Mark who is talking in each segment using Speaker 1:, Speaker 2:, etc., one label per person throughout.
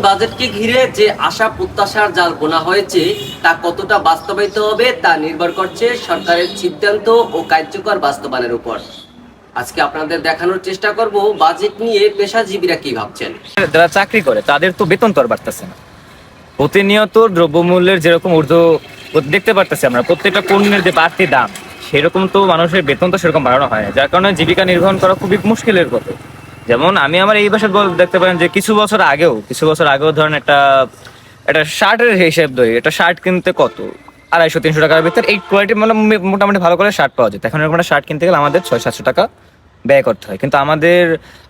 Speaker 1: বাজেটকে ঘিরে যে আশা প্রত্যাশার জাল বোনা হয়েছে তা কতটা বাস্তবায়িত হবে তা নির্ভর করছে সরকারের সিদ্ধান্ত ও কার্যকর বাস্তবায়নের উপর। আজকে আপনাদের দেখানোর চেষ্টা করব বাজেট নিয়ে পেশাজীবীরা কি ভাবছেন।
Speaker 2: যারা চাকরি করে তাদের তো বেতন তো আর বাড়তেছে না। প্রতিনিয়ত দ্রব্যমূল্যের যেরকম ঊর্ধ্ব দেখতে পারতেছি আমরা, প্রত্যেকটা পণ্যের যে বাড়তি দাম সেরকম তো মানুষের বেতন তো সেরকম বাড়ানো হয় না, যার কারণে জীবিকা নির্বাহ করা খুবই মুশকিলের কথা। যেমন আমি আমার এই বাসায় দেখতে পারেন যে কিছু বছর আগেও ধরেন একটা শার্টের হিসেব ধরি, একটা শার্ট কিনতে কত 250-300 টাকার ভিতর এই কোয়ালিটি মানে মোটামুটি ভালো করে শার্ট পাওয়া যায়। এখন এরকম একটা শার্ট কিনতে গেলে আমাদের 600-700 টাকা ব্যয় করতে হয়, কিন্তু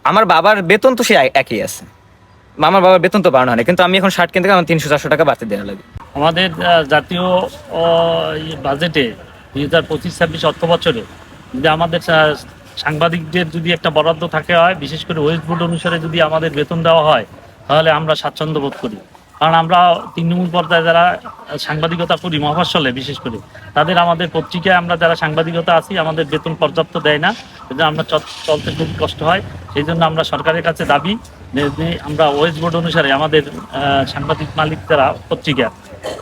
Speaker 2: আমার বাবার বেতন তো সে একই আছে, আমার বাবার বেতন তো বাড়ানো হয় না, কিন্তু আমি এখন শার্ট কিনতে গেলে আমার 300-400 টাকা বাড়তে দেওয়া লাগে।
Speaker 3: আমাদের জাতীয় বাজেটে 2025-26 অর্থ বছরে যদি আমাদের সাংবাদিকদের যদি একটা বরাদ্দ থাকে হয়, বিশেষ করে ওয়েস্ট বোর্ড অনুসারে যদি আমাদের বেতন দেওয়া হয়, তাহলে আমরা স্বাচ্ছন্দ্য বোধ করি। কারণ আমরা তৃণমূল পর্যায়ে যারা সাংবাদিকতা করি মফস্বলে, বিশেষ করে তাদের আমাদের পত্রিকায় আমরা যারা সাংবাদিকতা আছি আমাদের বেতন পর্যাপ্ত দেয় না, সেজন্য আমরা চলতে খুব কষ্ট হয়। সেই জন্য আমরা সরকারের কাছে দাবি যে আমরা ওয়েস্ট বোর্ড অনুসারে আমাদের সাংবাদিক মালিক যারা পত্রিকা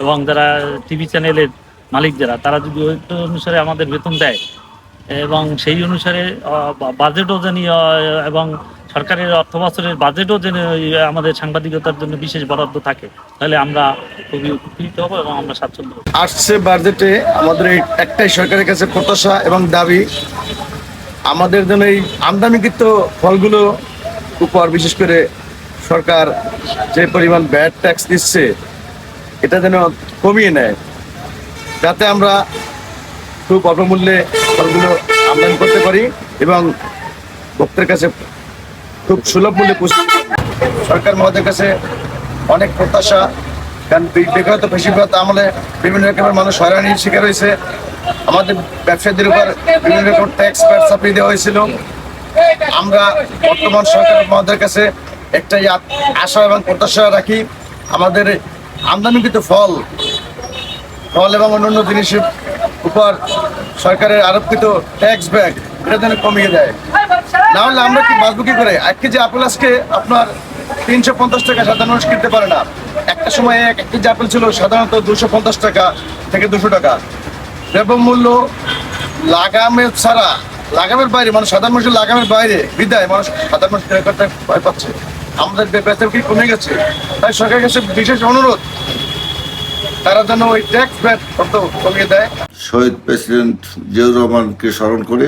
Speaker 3: এবং যারা টিভি চ্যানেলের মালিক যারা, তারা যদি ওই অনুসারে আমাদের বেতন দেয় এবং সেই অনুসারে বাজেটও জানি এবং সরকারের অর্থ বছরের বাজেটও যেন আমাদের সাংবাদিকতার জন্য বিশেষ বরাদ্দ থাকে, তাহলে আমরা খুবই উপকৃত হব এবং আমরা স্বাচ্ছন্দ্য হব।
Speaker 4: আসছে বাজেটে আমাদের এই একটাই সরকারের কাছে প্রত্যাশা এবং দাবি, আমাদের জন্য এই আমদানিকৃত ফলগুলো উপর বিশেষ করে সরকার যে পরিমাণ ভ্যাট ট্যাক্স দিচ্ছে এটা যেন কমিয়ে নেয়, যাতে আমরা খুব অল্প মূল্যে ফলগুলো আমদানি করতে পারি এবং ভক্তের কাছে খুব সুলভ মূল্যে পৌঁছে। সরকার মহোদয়ের কাছে অনেক প্রত্যাশা, কারণ বেকারত্ব বেশিরভাগ আমলে বিভিন্ন রকমের মানুষ হয়রানির শিকার হয়েছে। আমাদের ব্যবসায়ীদের উপর বিভিন্ন রকম ট্যাক্স চাপিয়ে দেওয়া হয়েছিল। আমরা বর্তমান সরকার মহোদয়ের কাছে একটাই আশা এবং প্রত্যাশা রাখি, আমাদের আমদানিকৃত ফল এবং অন্যান্য জিনিসের উপর সরকারের আরোপিত ট্যাক্স ব্যাগ এটা যেন কমিয়ে দেয়। না হলে আমরা কি বাঁচবো কি করে? 1 কেজি আপেল আজকে আপনার 350 টাকা সাধারণ মানুষ কিনতে পারে না। একটা সময় 1 কেজি আপেল ছিল সাধারণত 250 টাকা থেকে 200 টাকা। দ্রব্যমূল্য লাগামের বাইরে মানুষ, সাধারণ মানুষের লাগামের বাইরে বিদায় মানুষ সাধারণ মানুষ ক্রয় করতে ভয় পাচ্ছে। আমাদের বেতন কি কমে গেছে? তাই সরকারের কাছে বিশেষ অনুরোধ, তারা যেন ওই ট্যাক্স ব্যাট কমিয়ে দেয়।
Speaker 5: শহীদ প্রেসিডেন্ট জিয়াউর রহমানকে স্মরণ করে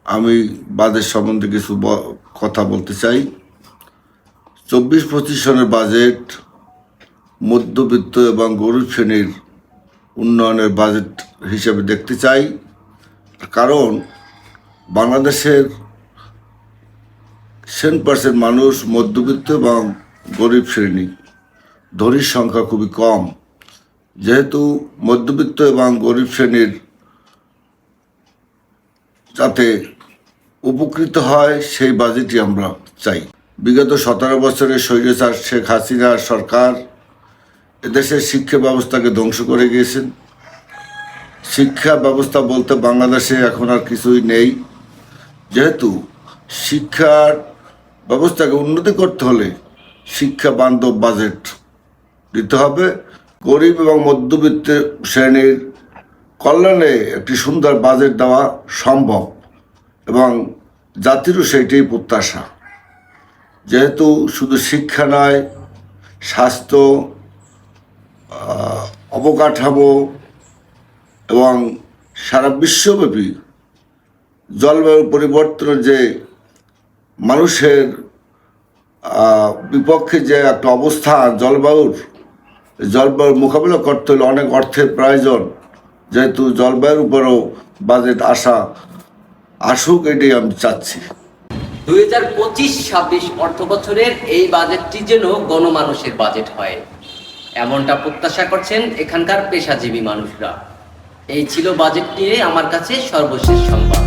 Speaker 5: আমি বাজেট সম্বন্ধে কিছু কথা বলতে চাই। 24-25 সনের বাজেট মধ্যবিত্ত এবং গরিব শ্রেণীর উন্নয়নের বাজেট হিসেবে দেখতে চাই, কারণ বাংলাদেশের 7% মানুষ মধ্যবিত্ত এবং গরিব শ্রেণী, ধনীর সংখ্যা খুবই কম। যেহেতু মধ্যবিত্ত এবং গরিব শ্রেণীর যাতে উপকৃত হয় সেই বাজেটই আমরা চাই। বিগত 17 বছরের স্বৈরাচার শেখ হাসিনার সরকার এদেশের শিক্ষা ব্যবস্থাকে ধ্বংস করে গিয়েছেন। শিক্ষা ব্যবস্থা বলতে বাংলাদেশে এখন আর কিছুই নেই। যেহেতু শিক্ষার ব্যবস্থাকে উন্নতি করতে হলে শিক্ষা বান্ধব বাজেট দিতে হবে। গরিব এবং মধ্যবিত্ত শ্রেণীর কল্যাণে একটি সুন্দর বাজেট দেওয়া সম্ভব এবং জাতিরও সেইটাই প্রত্যাশা। যেহেতু শুধু শিক্ষা নয়, স্বাস্থ্য, অবকাঠামো এবং সারা বিশ্বব্যাপী জলবায়ু পরিবর্তনের যে মানুষের বিপক্ষে যে একটা অবস্থান জলবায়ুর মোকাবিলা করতে হলে অনেক অর্থের প্রয়োজন। যেহেতু জলবায়ুর উপরও বাজেট আসুক, এটাই আমি চাচ্ছি।
Speaker 1: 2025-26 অর্থ বছরের এই বাজেটটি যেন গণমানুষের বাজেট হয়, এমনটা প্রত্যাশা করছেন এখানকার পেশাজীবী মানুষরা। এই ছিল বাজেট নিয়ে আমার কাছে সর্বশেষ সংবাদ।